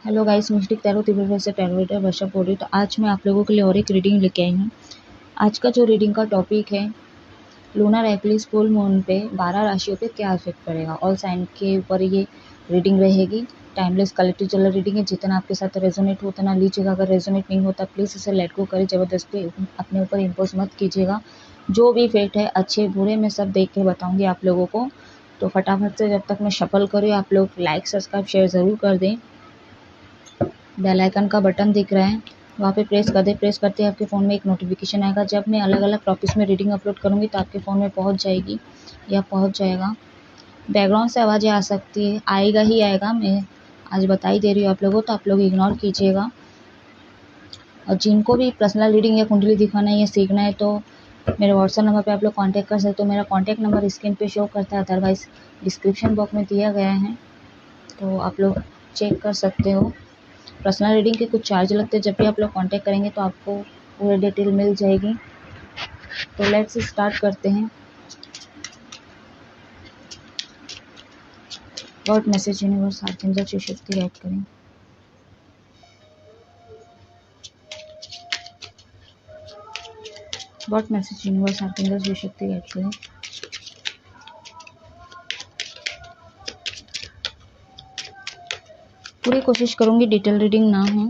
Hello guys, mistake tarot Tibet से tarot reader वर्षा पोड़ी। तो आज मैं आप लोगों के लिए और एक रीडिंग लेके आई हूँ। आज का जो रीडिंग का टॉपिक है, लूनर एक्लिप्स फुल मून पे 12 राशियों पे क्या इफेक्ट पड़ेगा। ऑल साइन के ऊपर ये रीडिंग रहेगी। टाइमलेस कलेक्टिव जनरल रीडिंग है। जितना आपके साथ रेजोनेट हो उतना लीजिएगा। अगर रेजोनेट नहीं होता प्लीज़ इसे लेट गो करें। ज़बरदस्ती अपने ऊपर इम्पोज मत कीजिएगा। जो भी इफेक्ट है, अच्छे बुरे, मैं सब देख के बताऊँगी आप लोगों को। तो फटाफट से जब तक मैं शफल करूँ, आप लोग लाइक सब्सक्राइब शेयर ज़रूर कर दें। बेल आइकन का बटन दिख रहा है, वहाँ पे प्रेस कर दे। प्रेस करते ही आपके फ़ोन में एक नोटिफिकेशन आएगा। जब मैं अलग अलग टॉपिक्स में रीडिंग अपलोड करूँगी तो आपके फ़ोन में पहुँच जाएगी या पहुँच जाएगा। बैकग्राउंड से आवाज़ें आ सकती है, आएगा ही आएगा। मैं आज बता ही दे रही हूँ आप लोगों, तो आप लोग इग्नोर कीजिएगा। और जिनको भी पर्सनल रीडिंग या कुंडली दिखाना है या सीखना है तो मेरे व्हाट्सएप नंबर पे आप लोग कांटेक्ट कर सकते हो। मेरा कांटेक्ट नंबर स्क्रीन पे शो करता है, अदरवाइज़ डिस्क्रिप्शन बॉक्स में दिया गया है, तो आप लोग चेक कर सकते हो। पर्सनल रीडिंग के कुछ चार्ज लगते हैं। जब भी आप लोग कांटेक्ट करेंगे तो आपको पूरी डिटेल मिल जाएगी। तो लेट्स स्टार्ट करते हैं। God message universe archangel Shiva Shakti guide करें। God message universe archangel Shiva Shakti guide करें। पूरी कोशिश करूंगी डिटेल रीडिंग ना हो,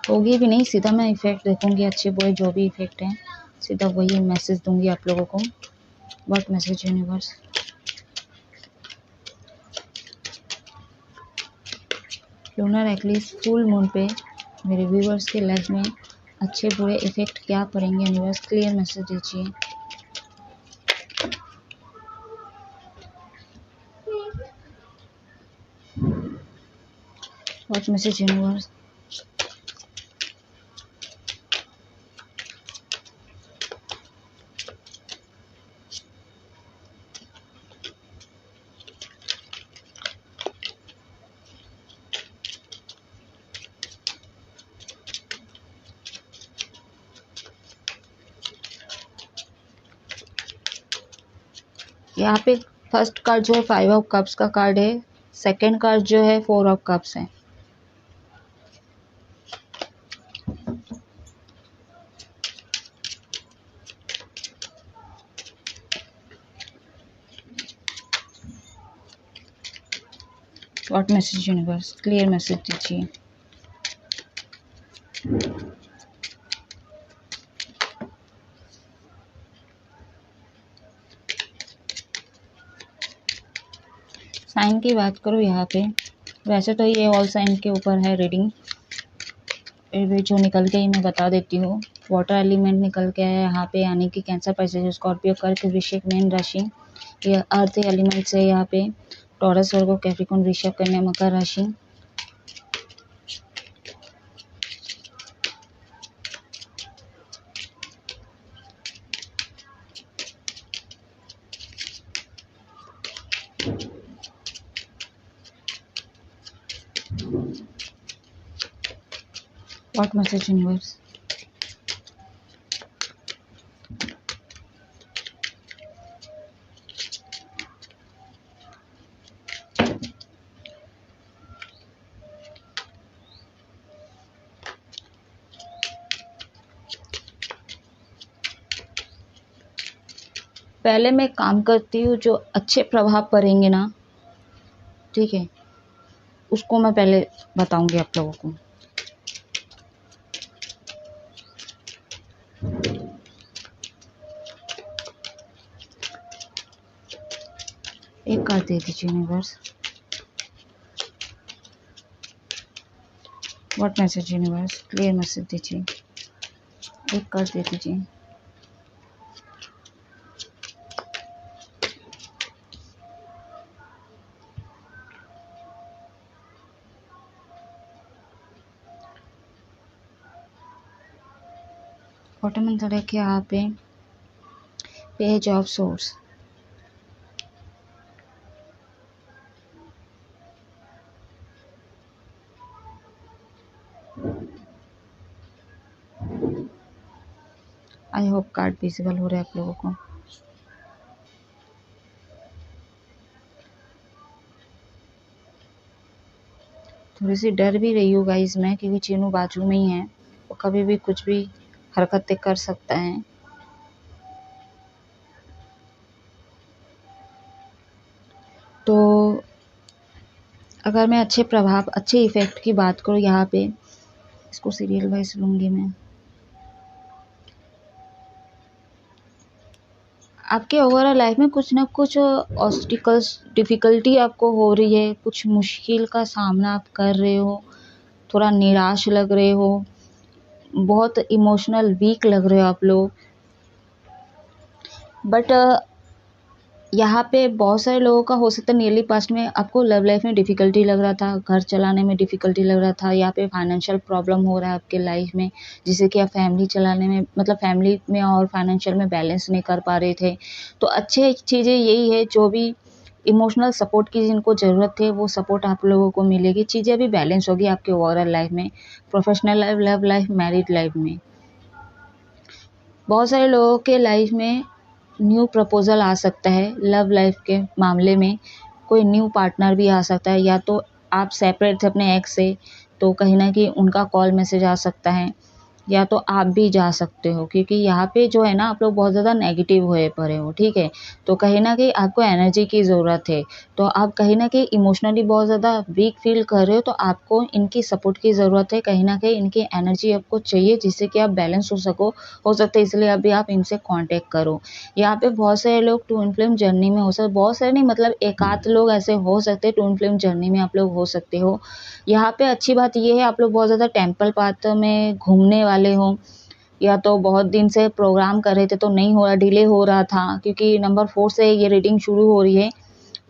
होगी भी नहीं। सीधा मैं इफेक्ट देखूंगी, अच्छे बुरे जो भी इफेक्ट हैं सीधा वही मैसेज दूंगी आप लोगों को। God message universe, lunar eclipse full moon पे मेरे व्यूअर्स के लाइफ में अच्छे बुरे इफेक्ट क्या पड़ेंगे। यूनिवर्स क्लियर मैसेज दीजिए। गॉड मैसेज यूनिवर्स, यहाँ पे फर्स्ट कार्ड जो है 5 ऑफ कप्स का कार्ड है। सेकंड कार्ड जो है 4 ऑफ कप्स है। God message universe clear message दीजिए। साइन की बात करो यहाँ पे, वैसे तो ये ऑल साइन के ऊपर है रीडिंग। जो निकल के ही मैं बता देती हूँ। वाटर एलिमेंट निकल के है यहाँ पे, यानी कि कैंसर, पैसेज, स्कॉर्पियो, कर्क, वृश्चिक, मीन राशि। ये अर्थ एलिमेंट से यहाँ पे टॉरस, वर्गो, कैप्रिकॉर्न, वृषभ, कन्या, मकर राशि। व्हाट मैसेज यूनिवर्स, पहले मैं काम करती हूँ जो अच्छे प्रभाव पड़ेंगे ना, ठीक है, उसको मैं पहले बताऊंगी आप लोगों को। एक कार्ड दे दीजिए universe. What message universe clear message दीजिए। एक कार्ड दे दीजिए। ऑटोमन तरह के यहाँ पे page of source, I hope card visible हो रहा है आप लोगों को। थोड़ी सी डर भी रही हूँ गाइस मैं, क्योंकि चीनू बाजू में ही है, वो कभी भी कुछ भी हरकतें कर सकता है। तो अगर मैं अच्छे इफ़ेक्ट की बात करूँ यहाँ पे, इसको सीरियल वाइज लूँगी मैं। आपके ओवरऑल लाइफ में कुछ ना कुछ ऑब्स्टिकल्स, डिफ़िकल्टी आपको हो रही है, कुछ मुश्किल का सामना आप कर रहे हो, थोड़ा निराश लग रहे हो, बहुत इमोशनल वीक लग रहे हो आप लोग। बट यहाँ पे बहुत सारे लोगों का हो सकता है नियरली पास्ट में आपको लव लाइफ में डिफ़िकल्टी लग रहा था, घर चलाने में डिफ़िकल्टी लग रहा था, यहाँ पे फाइनेंशियल प्रॉब्लम हो रहा है आपके लाइफ में, जिससे कि आप फैमिली चलाने में, मतलब फैमिली में और फाइनेंशियल में बैलेंस नहीं कर पा रहे थे। तो अच्छी चीज़ें यही है, जो भी इमोशनल सपोर्ट की जिनको ज़रूरत है वो सपोर्ट आप लोगों को मिलेगी, चीज़ें अभी बैलेंस होगी आपके ओवरऑल लाइफ में, professional life, love life, married life में। बहुत सारे लोगों के लाइफ में न्यू प्रपोज़ल आ सकता है, लव लाइफ के मामले में कोई न्यू पार्टनर भी आ सकता है, या तो आप सेपरेट थे अपने एक्स से तो कहीं न कहीं उनका कॉल मैसेज आ सकता है, या तो आप भी जा सकते हो, क्योंकि यहाँ पे जो है ना आप लोग बहुत ज़्यादा नेगेटिव हुए पड़े हो, ठीक है। तो कहीं न कहीं आपको एनर्जी की ज़रूरत है, तो आप कहीं न कहीं इमोशनली बहुत ज़्यादा वीक फील कर रहे हो, तो आपको इनकी सपोर्ट की ज़रूरत है, कहीं न कहीं इनकी एनर्जी आपको चाहिए, जिससे कि आप बैलेंस हो सकते हैं, इसलिए अभी आप इनसे कॉन्टैक्ट करो। यहाँ पे बहुत सारे लोग ट्विन फ्लेम जर्नी में हो सकते, बहुत सारे नहीं मतलब एक आध लोग ऐसे हो सकते हैं ट्विन फ्लेम जर्नी में आप लोग हो सकते हो। यहाँ पे अच्छी बात ये है, आप लोग बहुत ज़्यादा टेम्पल पाथ में घूमने वाले हो, या तो बहुत दिन से प्रोग्राम कर रहे थे तो नहीं हो रहा, डिले हो रहा था, क्योंकि नंबर 4 से ये रीडिंग शुरू हो रही है,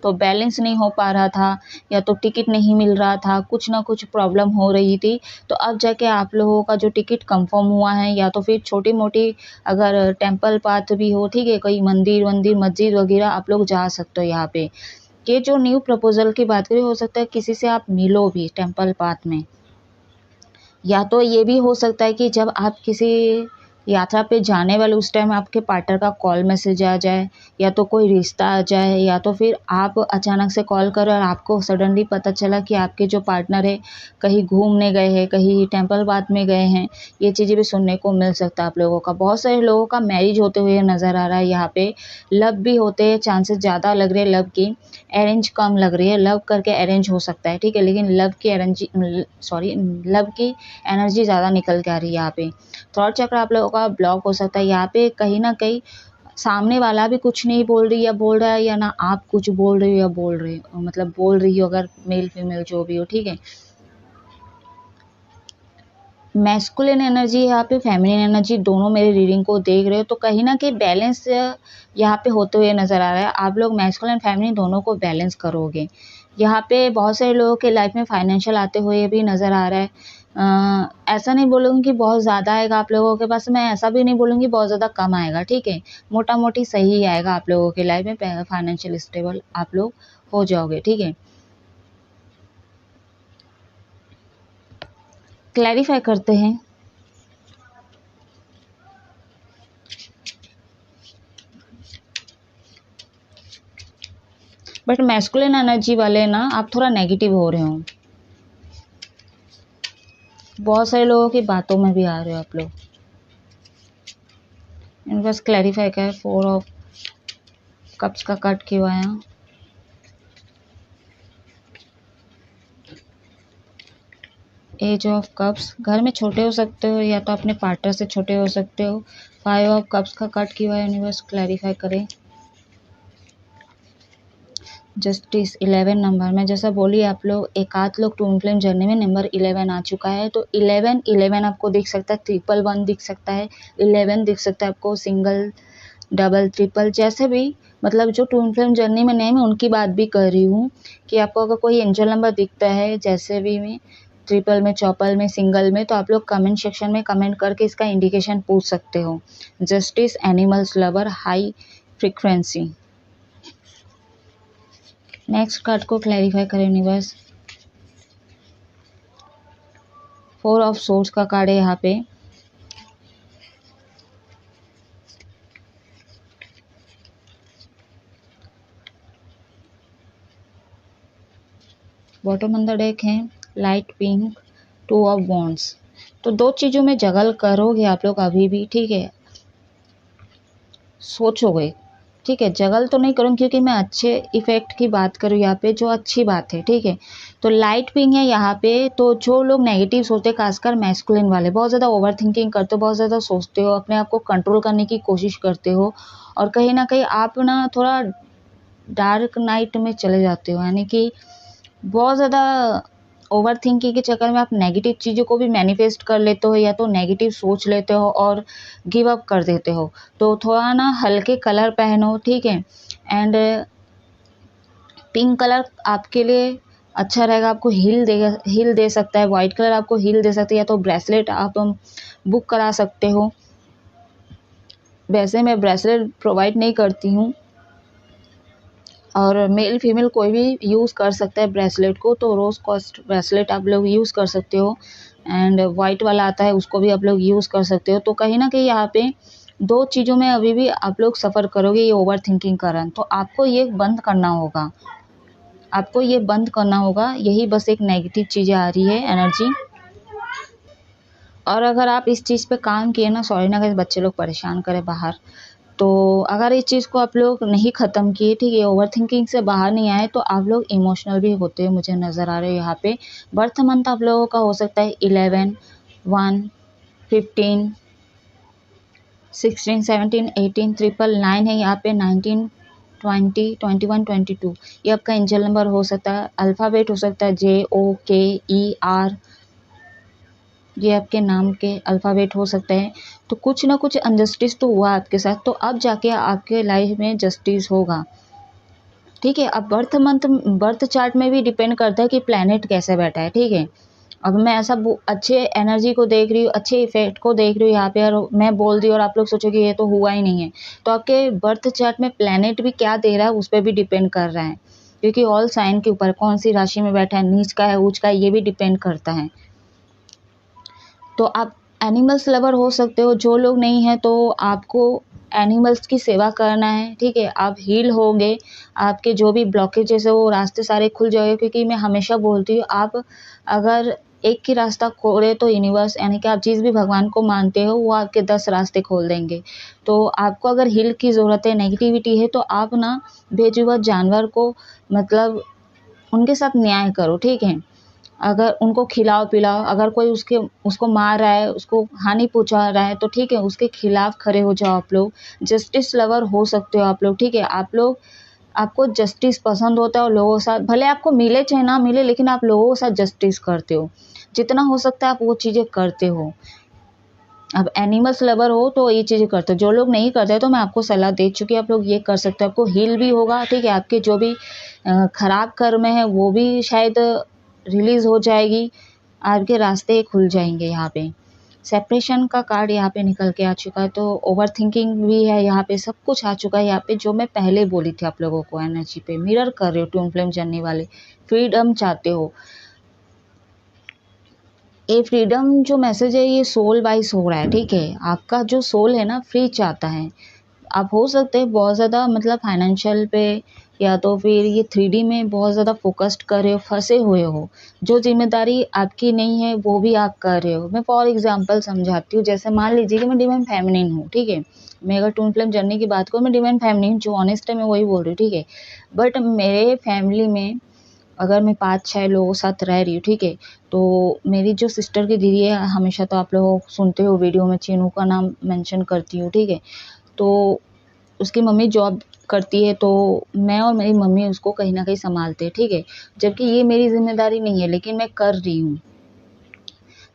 तो बैलेंस नहीं हो पा रहा था, या तो टिकट नहीं मिल रहा था, कुछ ना कुछ प्रॉब्लम हो रही थी। तो अब जाके आप लोगों का जो टिकट कंफर्म हुआ है, या तो फिर छोटी मोटी अगर टेम्पल पाथ भी हो, ठीक है, कोई मंदिर वंदिर मस्जिद वगैरह आप लोग जा सकते हो। यहाँ पे ये जो न्यू प्रपोजल की बात करें, हो सकता है किसी से आप मिलो भी टेम्पल पाथ में, या तो ये भी हो सकता है कि जब आप किसी यात्रा पे जाने वाले उस टाइम आपके पार्टनर का कॉल मैसेज आ जाए, या तो कोई रिश्ता आ जाए, या तो फिर आप अचानक से कॉल करो और आपको सडनली पता चला कि आपके जो पार्टनर है कहीं घूमने गए हैं, कहीं टेम्पल बाथ में गए हैं। ये चीज़ें भी सुनने को मिल सकता है आप लोगों का। बहुत सारे लोगों का मैरिज होते हुए नज़र आ रहा है यहाँ पे, लव भी होते हैं, चांसेस ज़्यादा लग रहे हैं लव की, अरेंज कम लग रही है, लव करके अरेंज हो सकता है, ठीक है, लेकिन लव की एनर्जी ज़्यादा निकल के आ रही है यहाँ पे। थर्ड चक्र आप लोगों का ब्लॉक हो सकता है यहाँ पे, कहीं ना कहीं सामने वाला भी कुछ नहीं बोल रही या बोल रहा है, या ना आप कुछ बोल रहे हो या बोल रहे हो, मतलब बोल रही हो, अगर मेल फीमेल जो भी हो, ठीक है। मैस्कुलिन एनर्जी यहाँ पे, फेमिनिन एनर्जी, दोनों मेरे रीडिंग को देख रहे हो, तो कहीं ना कहीं बैलेंस यहाँ पे होते हुए नज़र आ रहा है। आप लोग मैस्कुलिन फेमिनिन दोनों को बैलेंस करोगे। यहाँ पे बहुत सारे लोगों के लाइफ में फाइनेंशियल आते हुए भी नज़र आ रहा है। ऐसा नहीं बोलूँगी कि बहुत ज़्यादा आएगा आप लोगों के पास, मैं ऐसा भी नहीं बोलूँगी बहुत ज़्यादा कम आएगा, ठीक है, मोटा मोटी सही आएगा आप लोगों के लाइफ में, फाइनेंशियल स्टेबल आप लोग हो जाओगे, ठीक है। क्लैरिफाई करते हैं। बट मैस्कुलिन एनर्जी वाले ना आप थोड़ा नेगेटिव हो रहे हो, बहुत सारे लोगों की बातों में भी आ रहे हो आप लोग। बस क्लैरिफाई का है, 4 ऑफ कप्स का कट किया हुआ है, एज ऑफ कप्स, घर में छोटे हो सकते हो या तो अपने पार्टनर से छोटे हो सकते हो। 5 ऑफ कप्स का कट किया हुआ है, यूनिवर्स क्लैरिफाई करें। जस्टिस 11 नंबर में, जैसा बोलिए आप लोग एक आध लोग ट्विन फ्लेम जर्नी में नंबर 11 आ चुका है, तो 11 आपको दिख सकता है, 111 दिख सकता है, 11 दिख सकता है आपको, सिंगल डबल ट्रिपल जैसे भी, मतलब जो ट्विन फ्लेम जर्नी में नहीं, मैं उनकी बात भी कर रही हूँ कि आपको अगर कोई एंजल नंबर दिखता है, जैसे भी में ट्रिपल में, चौपल में, सिंगल में, तो आप लोग कमेंट सेक्शन में कमेंट करके इसका इंडिकेशन पूछ सकते हो। Justice, animals lover, high frequency. Next card को क्लैरिफाई करें यूनिवर्स। 4 ऑफ सोर्स का कार्ड है यहाँ पे, बॉटम ऑन द डेक है light pink, two of wands. तो 2 चीज़ों में जगल करोगे आप लोग अभी भी, ठीक है, सोचोगे, ठीक है। जगल तो नहीं करूँ क्योंकि मैं अच्छे इफ़ेक्ट की बात करूँ यहाँ पे, जो अच्छी बात है, ठीक है। तो लाइट पिंक है यहाँ पे, तो जो लोग नेगेटिव सोचते हैं, खासकर मैस्कुलिन वाले, बहुत ज़्यादा ओवर थिंकिंग करते हो, बहुत ज़्यादा सोचते हो, अपने आप को कंट्रोल करने की कोशिश करते हो, और कहीं ना कहीं आप ना थोड़ा डार्क नाइट में चले जाते हो, यानी कि बहुत ज़्यादा ओवर थिंकिंग के चक्कर में आप नेगेटिव चीज़ों को भी मैनिफेस्ट कर लेते हो, या तो नेगेटिव सोच लेते हो और गिव अप कर देते हो। तो थोड़ा ना हल्के कलर पहनो, ठीक है। एंड पिंक कलर आपके लिए अच्छा रहेगा, आपको हील दे सकता है। वाइट कलर आपको हील दे सकता है, या तो ब्रेसलेट आप बुक करा सकते हो। वैसे मैं ब्रेसलेट प्रोवाइड नहीं करती हूँ, और मेल फीमेल कोई भी यूज़ कर सकता है ब्रेसलेट को, तो रोज़ कॉस्ट ब्रेसलेट आप लोग यूज़ कर सकते हो। एंड वाइट वाला आता है, उसको भी आप लोग यूज़ कर सकते हो। तो कहीं ना कहीं यहाँ पे 2 चीज़ों में अभी भी आप लोग सफ़र करोगे, ये ओवर थिंकिंग कारण। तो आपको ये बंद करना होगा, आपको ये बंद करना होगा। यही बस एक नेगेटिव चीज़ें आ रही है, एनर्जी। और अगर आप इस चीज़ पे काम किए ना, सॉरी ना कि बच्चे लोग परेशान करें बाहर, तो अगर इस चीज़ को आप लोग नहीं ख़त्म किए, ठीक है, ओवर थिंकिंग से बाहर नहीं आए, तो आप लोग इमोशनल भी होते हुए मुझे नज़र आ रहे हो यहाँ पे। बर्थ मंथ आप लोगों का हो सकता है 11, 1, 15, 16, 17, 18, 999 है यहाँ पे, 19, 20, 21, 22। ये आपका एंजल नंबर हो सकता है। अल्फ़ाबेट हो सकता है JOKER, ये आपके नाम के अल्फ़ाबेट हो सकते हैं। तो कुछ ना कुछ अनजस्टिस तो हुआ आपके साथ, तो अब जाके आपके लाइफ में जस्टिस होगा, ठीक है। अब बर्थ चार्ट में भी डिपेंड करता है कि प्लैनेट कैसे बैठा है, ठीक है। अब मैं ऐसा अच्छे एनर्जी को देख रही हूँ, अच्छे इफेक्ट को देख रही हूँ यहाँ पे, और मैं बोल दी और आप लोग सोचोगे ये तो हुआ ही नहीं है। तो आपके बर्थ चार्ट में प्लैनेट भी क्या दे रहा है उस पर भी डिपेंड कर रहा है, क्योंकि ऑल साइन के ऊपर कौन सी राशि में बैठा है, नीच का है, ऊंच का है, ये भी डिपेंड करता है। तो आप एनिमल्स लवर हो सकते हो। जो लोग नहीं हैं तो आपको एनिमल्स की सेवा करना है, ठीक है। आप हील होगे, आपके जो भी ब्लॉकेजेस है वो रास्ते सारे खुल जाएंगे, क्योंकि मैं हमेशा बोलती हूँ, आप अगर एक ही रास्ता खोले तो यूनिवर्स, यानी कि आप जिस भी भगवान को मानते हो, वो आपके 10 रास्ते खोल देंगे। तो आपको अगर हील की ज़रूरत है, नेगेटिविटी है, तो आप ना बेजुबान जानवर को, मतलब उनके साथ न्याय करो, ठीक है। अगर उनको खिलाओ पिलाओ, अगर कोई उसको मार रहा है, उसको हानि पहुंचा रहा है, तो ठीक है, उसके खिलाफ खड़े हो जाओ आप लोग। जस्टिस लवर हो सकते हो आप लोग, ठीक है। आपको जस्टिस पसंद होता है, और लोगों के साथ भले आपको मिले चाहे ना मिले, लेकिन आप लोगों के साथ जस्टिस करते हो, जितना हो सकता है आप वो चीज़ें करते हो। अब एनिमल्स लवर हो तो ये चीज़ें करते हो। जो लोग नहीं करते तो मैं आपको सलाह दे चुकी हूँ, आप लोग ये कर सकते हो, आपको हील भी होगा, ठीक है। आपके जो भी खराब कर्म है वो भी शायद रिलीज़ हो जाएगी, आपके रास्ते खुल जाएंगे। यहाँ पे सेपरेशन का कार्ड यहाँ पे निकल के आ चुका है, तो ओवर थिंकिंग भी है यहाँ पे, सब कुछ आ चुका है यहाँ पे, जो मैं पहले बोली थी आप लोगों को। एनर्जी पे मिरर कर रहे हो, ट्विन फ्लेम जर्नी वाले, फ्रीडम चाहते हो। ये फ्रीडम जो मैसेज है ये सोल वाइज हो रहा है, ठीक है। आपका जो सोल है ना, फ्री चाहता है। आप हो सकते हैं बहुत ज़्यादा, मतलब फाइनेंशियल पे, या तो फिर ये 3D में बहुत ज़्यादा फोकस्ड कर रहे हो, फंसे हुए हो। जो जिम्मेदारी आपकी नहीं है वो भी आप कर रहे हो। मैं फॉर एग्जांपल समझाती हूँ। जैसे मान लीजिए कि मैं डिवाइन फेमिनिन हूँ, ठीक है। मैं अगर ट्विन फ्लेम जर्नी की बात करूँ, मैं डिवाइन फेमिनिन जो ऑनेस्ट है मैं वही बोल रही हूँ, ठीक है। बट मेरे फैमिली में अगर मैं 5-6 लोगों के साथ रह रही हूँ, ठीक है, तो मेरी जो सिस्टर की दीदी है, हमेशा तो आप लोग सुनते हो वीडियो में चीनू का नाम मेंशन करती हूँ, ठीक है। तो उसकी मम्मी जॉब करती है, तो मैं और मेरी मम्मी उसको कहीं ना कहीं संभालते हैं, ठीक है। जबकि ये मेरी जिम्मेदारी नहीं है, लेकिन मैं कर रही हूँ।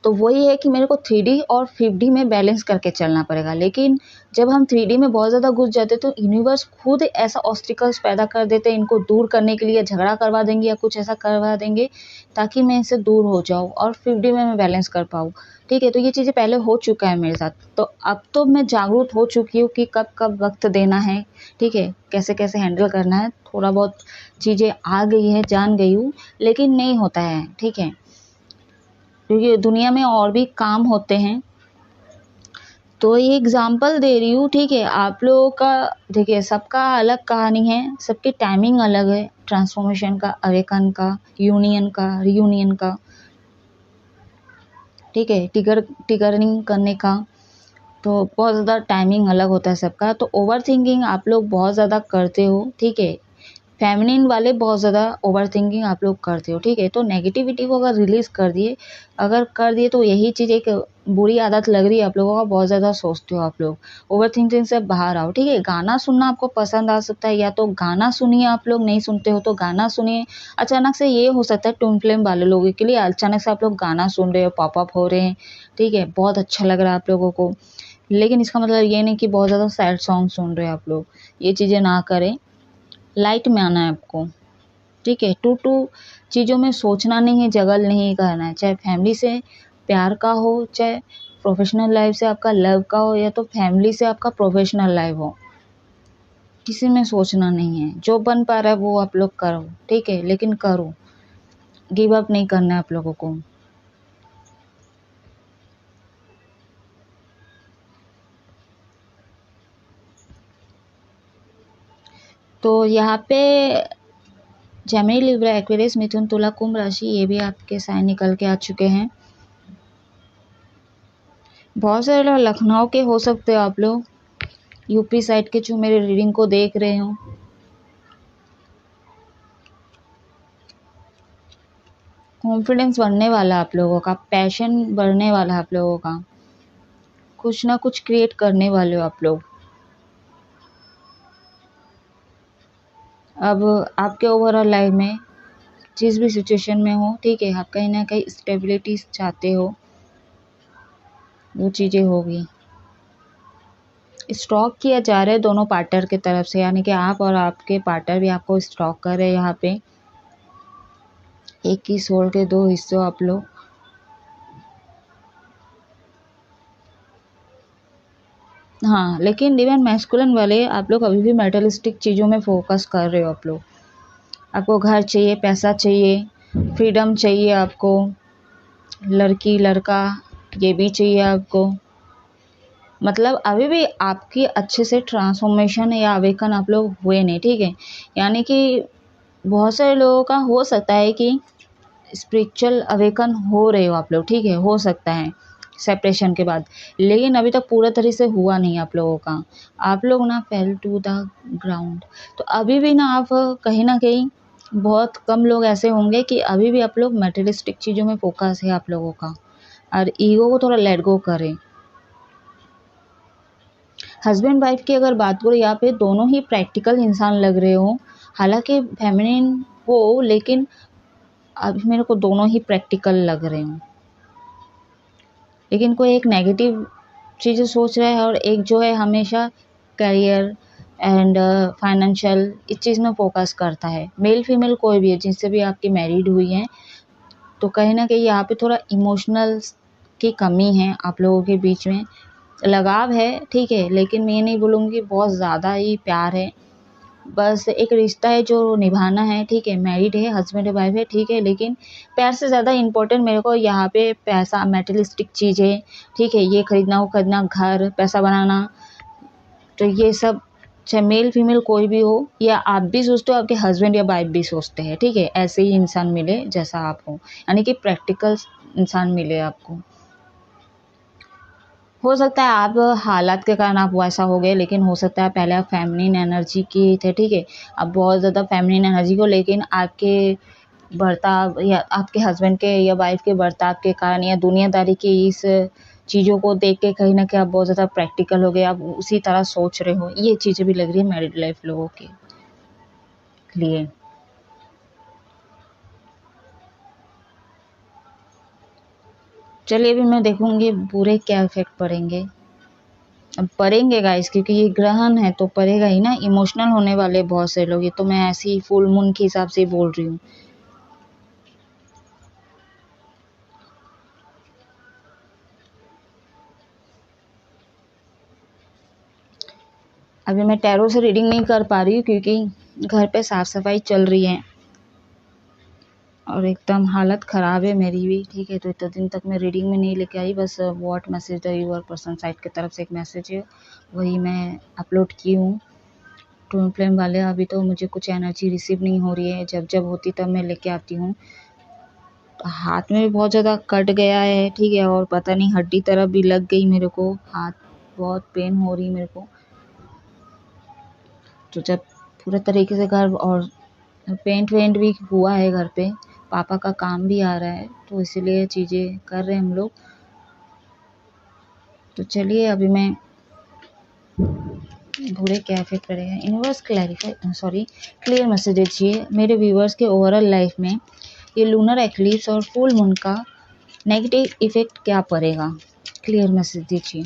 तो वही है कि मेरे को 3D और 5D में बैलेंस करके चलना पड़ेगा। लेकिन जब हम 3D में बहुत ज़्यादा घुस जाते तो यूनिवर्स खुद ऐसा ऑब्स्टिकल्स पैदा कर देते हैं, इनको दूर करने के लिए झगड़ा करवा देंगे या कुछ ऐसा करवा देंगे, ताकि मैं इनसे दूर हो जाऊँ और 5D में मैं बैलेंस कर पाऊँ, ठीक है। तो ये चीज़ें पहले हो चुका है मेरे साथ, तो अब तो मैं जागरूक हो चुकी हूँ कि कब कब वक्त देना है, ठीक है, कैसे कैसे हैंडल करना है। थोड़ा बहुत चीज़ें आ गई है, जान गई हूँ, लेकिन नहीं होता है, ठीक है, क्योंकि दुनिया में और भी काम होते हैं। तो ये एग्जाम्पल दे रही हूँ, ठीक है। आप लोगों का देखिए, सबका अलग कहानी है, सबकी टाइमिंग अलग है, ट्रांसफॉर्मेशन का, अवेकन का, यूनियन का, रियूनियन का, ठीक है, टिगरिंग करने का। तो बहुत ज़्यादा टाइमिंग अलग होता है सबका। तो ओवरथिंकिंग आप लोग बहुत ज़्यादा करते हो, ठीक है। फेमिनिन वाले बहुत ज़्यादा ओवरथिंकिंग आप लोग करते हो, ठीक है। तो नेगेटिविटी को अगर कर दिए तो यही चीज़ एक बुरी आदत लग रही है आप लोगों का, बहुत ज़्यादा सोचते हो आप लोग। ओवरथिंकिंग से बाहर आओ, ठीक है। गाना सुनना आपको पसंद आ सकता है, या तो गाना सुनिए, आप लोग नहीं सुनते हो तो गाना सुनिए। अचानक से ये हो सकता है ट्विन फ्लेम वाले लोगों के लिए, अचानक से आप लोग गाना सुन रहे हो, पॉपअप हो रहे हैं, ठीक है, बहुत अच्छा लग रहा है आप लोगों को। लेकिन इसका मतलब ये नहीं कि बहुत ज़्यादा सैड सॉन्ग सुन रहे हैं आप लोग, ये चीज़ें ना करें। लाइट में आना है आपको, ठीक है। टू चीज़ों में सोचना नहीं है, जगल नहीं करना है। चाहे फैमिली से प्यार का हो, चाहे प्रोफेशनल लाइफ से आपका लव का हो, या तो फैमिली से आपका प्रोफेशनल लाइफ हो, किसी में सोचना नहीं है। जो बन पा रहा है वो आप लोग करो, ठीक है, लेकिन करो, गिव अप नहीं करना है आप लोगों को। तो यहाँ पे जेमिनी, लिब्रा, एक्वेरियस, मिथुन, तुला, कुंभ राशि, ये भी आपके साइन निकल के आ चुके हैं। बहुत सारे लोग लखनऊ के हो सकते हो आप लोग, यूपी साइड के जो मेरे रीडिंग को देख रहे हो। कॉन्फिडेंस बढ़ने वाला आप लोगों का, पैशन बढ़ने वाला आप लोगों का, कुछ ना कुछ क्रिएट करने वाले हो आप लोग। अब आपके ओवरऑल लाइफ में जिस भी सिचुएशन में हो, ठीक है, आप कहीं ना कहीं स्टेबिलिटी चाहते हो, वो चीज़ें होगी। स्टॉक किया जा रहा है दोनों पार्टनर की तरफ से, यानी कि आप और आपके पार्टनर भी आपको स्टॉक कर रहे हैं। यहाँ पे एक ही सोल के दो हिस्सों आप लोग। हाँ, लेकिन डिवाइन मैस्कुलिन वाले आप लोग अभी भी मेटलिस्टिक चीज़ों में फोकस कर रहे हो आप लोग। आपको घर चाहिए, पैसा चाहिए, फ्रीडम चाहिए आपको, लड़की लड़का ये भी चाहिए आपको। मतलब अभी भी आपकी अच्छे से ट्रांसफॉर्मेशन या अवेकन आप लोग हुए नहीं, ठीक है। यानी कि बहुत सारे लोगों का हो सकता है कि स्पिरिचुअल अवेकन हो रहे हो आप लोग, ठीक है, हो सकता है सेपरेशन के बाद, लेकिन अभी तक पूरा तरह से हुआ नहीं आप लोगों का। आप लोग ना फेल टू द ग्राउंड। तो अभी भी ना आप कहीं ना कहीं, बहुत कम लोग ऐसे होंगे कि अभी भी आप लोग मटेरियलिस्टिक चीज़ों में फोकस है आप लोगों का, और ईगो को थोड़ा लेट गो करें। हस्बैंड वाइफ की अगर बात करो, यहाँ पे दोनों ही प्रैक्टिकल इंसान लग रहे हो, हालांकि फेमिनिन हो, लेकिन अभी मेरे को दोनों ही प्रैक्टिकल लग रहे हो। लेकिन कोई एक नेगेटिव चीज़ें सोच रहा है, और एक जो है हमेशा करियर एंड फाइनेंशियल इस चीज़ में फोकस करता है। मेल फीमेल कोई भी है, जिनसे भी आपकी मैरिड हुई हैं, तो कहीं ना कहीं यहाँ पे थोड़ा इमोशनल की कमी है आप लोगों के बीच में। लगाव है, ठीक है, लेकिन मैं ये नहीं बोलूँगी बहुत ज़्यादा ही प्यार है। बस एक रिश्ता है जो निभाना है, ठीक है, मैरिड है, हस्बैंड वाइफ है, ठीक है, लेकिन प्यार से ज़्यादा इम्पोर्टेंट मेरे को यहाँ पे पैसा, मटेरियलिस्टिक चीज़ें, ठीक है, ये खरीदना वो खरीदना, घर, पैसा बनाना, तो ये सब, चाहे मेल फीमेल कोई भी हो, या आप भी सोचते हो, आपके हस्बैंड या वाइफ भी सोचते हैं, ठीक है, ऐसे ही इंसान मिले जैसा आप हो, यानी कि प्रैक्टिकल इंसान मिले आपको। हो सकता है आप हालात के कारण आप वैसा हो गए, लेकिन हो सकता है पहले आप फेमिनिन एनर्जी की थे, ठीक है, अब बहुत ज़्यादा फेमिनिन एनर्जी को, लेकिन आपके बर्ताव या आपके हस्बैंड के या वाइफ के बर्ताव के कारण या दुनियादारी की इस चीज़ों को देख के कहीं ना कहीं आप बहुत ज़्यादा प्रैक्टिकल हो गए, आप उसी तरह सोच रहे हो। ये चीज़ें भी लग रही है मैरिड लाइफ लोगों के लिए। चलिए, अभी मैं देखूंगी बुरे क्या इफेक्ट पड़ेंगे। अब पड़ेंगे गाइस, क्योंकि ये ग्रहण है तो पड़ेगा ही ना। इमोशनल होने वाले बहुत से लोग, ये तो मैं ऐसे ही फुल मून के हिसाब से बोल रही हूँ। अभी मैं टैरो से रीडिंग नहीं कर पा रही हूँ, क्योंकि घर पे साफ सफाई चल रही है और एकदम हालत ख़राब है मेरी भी, ठीक है। तो इतने दिन तक मैं रीडिंग में नहीं लेके आई, बस what message the your person side की तरफ से एक मैसेज है, वही मैं अपलोड की हूँ। ट्विन फ्लेम वाले, अभी तो मुझे कुछ एनर्जी रिसीव नहीं हो रही है, जब जब होती तब मैं लेके आती हूँ। हाथ में भी बहुत ज़्यादा कट गया है, ठीक है, और पता नहीं हड्डी तरफ भी लग गई मेरे को, हाथ बहुत पेन हो रही मेरे को। तो जब पूरे तरीके से घर और पेंट वेंट भी हुआ है घर पे, पापा का काम भी आ रहा है, तो इसीलिए चीज़ें कर रहे हैं हम लोग। तो चलिए अभी मैं बूढ़े क्या इफेक्ट करेगा यूनिवर्स क्लियर मैसेज दीजिए मेरे व्यूवर्स के ओवरऑल लाइफ में ये लूनर एक्लिप्स और फुल मून का नेगेटिव इफेक्ट क्या पड़ेगा। क्लियर मैसेज दीजिए।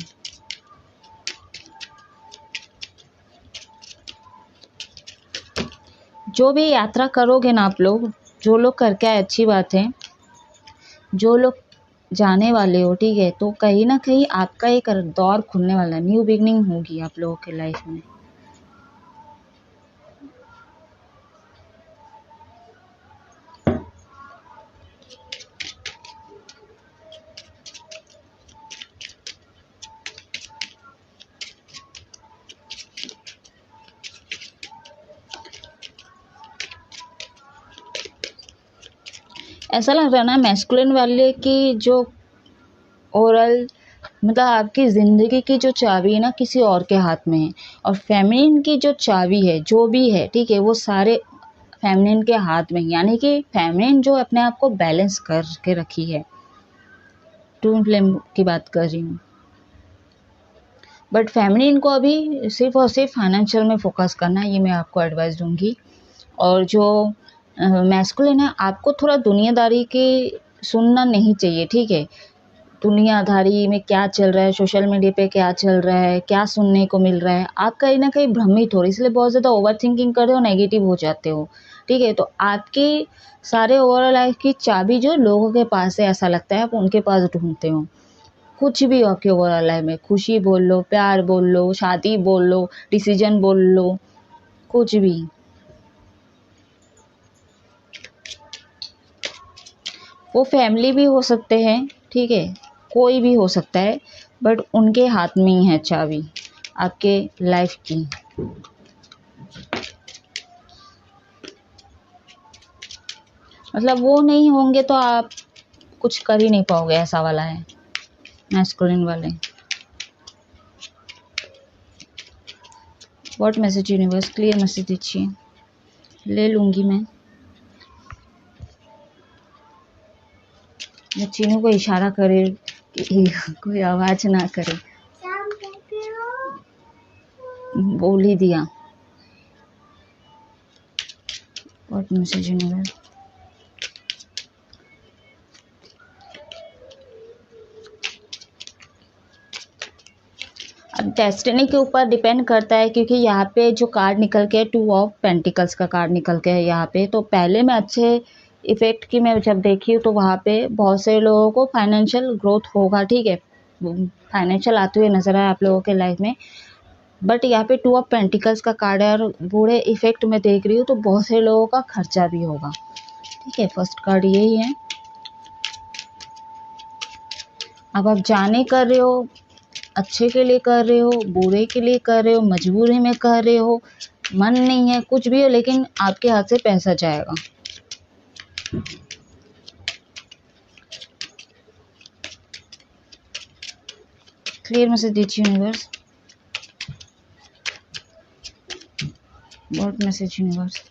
जो भी यात्रा करोगे ना आप लोग, जो लोग करके आए अच्छी बात है, जो लोग जाने वाले हो, ठीक है, तो कहीं ना कहीं आपका एक दौर खुलने वाला है, न्यू बिगनिंग होगी आप लोगों के लाइफ में। ऐसा लग रहा है ना मैस्कुलिन वाले की जो ओरल मतलब आपकी ज़िंदगी की जो चाबी है ना किसी और के हाथ में है, और फेमिनिन की जो चाबी है जो भी है, ठीक है, वो सारे फेमिनिन के हाथ में, यानी कि फेमिनिन जो अपने आप को बैलेंस करके रखी है। ट्विन फ्लेम की बात कर रही हूँ। बट फेमिनिन को अभी सिर्फ और सिर्फ फाइनेंशियल में फोकस करना है, ये मैं आपको एडवाइस दूंगी। और जो मैस्कुलिन है, आपको थोड़ा दुनियादारी की सुनना नहीं चाहिए, ठीक है। दुनियादारी में क्या चल रहा है, सोशल मीडिया पे क्या चल रहा है, क्या सुनने को मिल रहा है, आप कहीं ना कहीं भ्रमित हो रहे, इसलिए बहुत ज़्यादा ओवर थिंकिंग कर रहे हो, नेगेटिव हो जाते हो, ठीक है। तो आपकी सारे ओवरऑल लाइफ की चाबी जो लोगों के पास है, ऐसा लगता है आप उनके पास ढूंढते हो। कुछ भी हो आपके ओवरऑल लाइफ में, खुशी बोल लो, प्यार बोल लो, शादी बोल लो, डिसीजन बोल लो, कुछ भी, वो फैमिली भी हो सकते हैं, ठीक है, कोई भी हो सकता है, बट उनके हाथ में ही है चाबी आपके लाइफ की। मतलब वो नहीं होंगे तो आप कुछ कर ही नहीं पाओगे, ऐसा वाला है मैस्कुलिन वाले। What message universe clear message दीजिए, ले लूंगी मैं। चीनू को इशारा करे कि कोई आवाज ना करे, बोल ही दिया। व्हाट मैसेज यूनिवर्स, अब डेस्टिनी के ऊपर डिपेंड करता है, क्योंकि यहाँ पे जो कार्ड निकल के 2 ऑफ पेंटिकल्स का कार्ड निकल के है यहाँ पे। तो पहले में अच्छे इफेक्ट की मैं जब देखी तो वहाँ पे बहुत से लोगों को फाइनेंशियल ग्रोथ होगा, ठीक है, फाइनेंशियल आते हुए नजर आए आप लोगों के लाइफ में। बट यहाँ पे 2 ऑफ पेंटिकल्स का कार्ड है, और बुरे इफेक्ट में देख रही हूँ तो बहुत से लोगों का खर्चा भी होगा, ठीक है। फर्स्ट कार्ड यही है। अब आप जाने कर रहे हो, अच्छे के लिए कर रहे हो, बुरे के लिए कर रहे हो, मजबूरी में कर रहे हो, मन नहीं है, कुछ भी हो, लेकिन आपके हाथ से पैसा जाएगा। क्लियर मैसेज दीजिए universe, what message universe,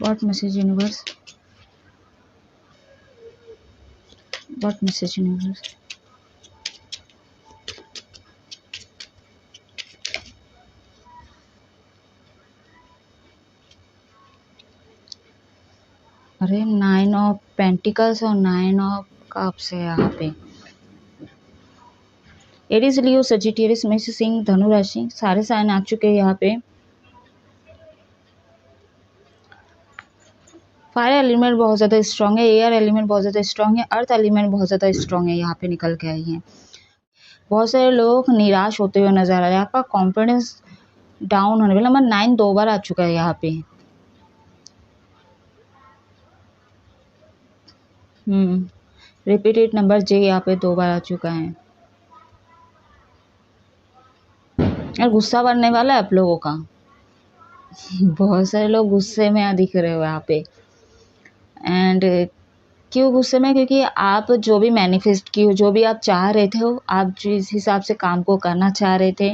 what message universe, what message universe. अरे 9 ऑफ पेंटिकल्स और 9 ऑफ कप्स है यहाँ पे। एरीज, लियो, सजिटेरियस, मेष, सिंह, धनु राशि, सारे साइन आ चुके हैं यहाँ पे। फायर एलिमेंट बहुत ज़्यादा स्ट्रांग है, एयर एलिमेंट बहुत ज़्यादा स्ट्रांग है, अर्थ एलिमेंट बहुत ज़्यादा स्ट्रांग है, यहाँ पे निकल के आई हैं। बहुत सारे लोग निराश होते हुए नजर आ रहे हैं, आपका कॉन्फिडेंस डाउन होने वाला। नंबर 9 2 बार आ चुका है यहाँ पे। रिपीटेड नंबर जे यहाँ पे 2 बार आ चुका है। यार गुस्सा बढ़ने वाला है आप लोगों का। बहुत सारे लोग गुस्से में दिख रहे हो यहाँ पे। एंड क्यों गुस्से में? क्योंकि आप जो भी मैनिफेस्ट की हो, जो भी आप चाह रहे थे हो, आप जिस हिसाब से काम को करना चाह रहे थे,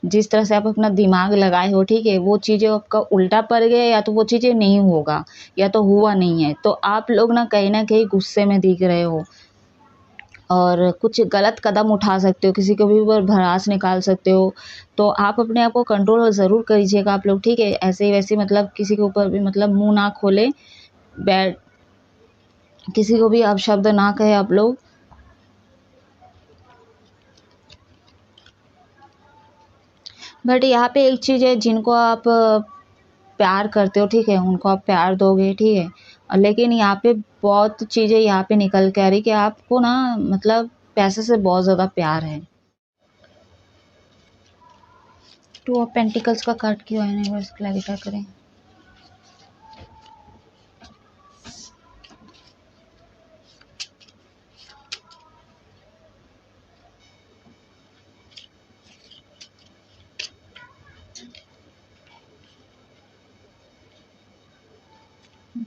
जिस तरह से आप अपना दिमाग लगाए हो, ठीक है, वो चीज़ें आपका उल्टा पड़ गया, या तो वो चीज़ें नहीं होगा, या तो हुआ नहीं है। तो आप लोग ना कहीं गुस्से में दिख रहे हो और कुछ गलत कदम उठा सकते हो, किसी को भी ऊपर भड़ास निकाल सकते हो। तो आप अपने आप को कंट्रोल ज़रूर करिएगा आप लोग, ठीक है। ऐसे ही वैसे मतलब किसी के ऊपर भी मतलब मुंह ना खोले, बैड किसी को भी आप शब्द ना कहे आप लोग। बट यहाँ पे एक चीज़ है, जिनको आप प्यार करते हो, ठीक है, उनको आप प्यार दोगे, ठीक है। और लेकिन यहाँ पे बहुत चीज़ें यहाँ पे निकल के आ रही कि आपको ना मतलब पैसे से बहुत ज़्यादा प्यार है। 2 ऑफ पेंटिकल्स का कार्ड क्यों है, नहीं बस क्लैरिफाई करें।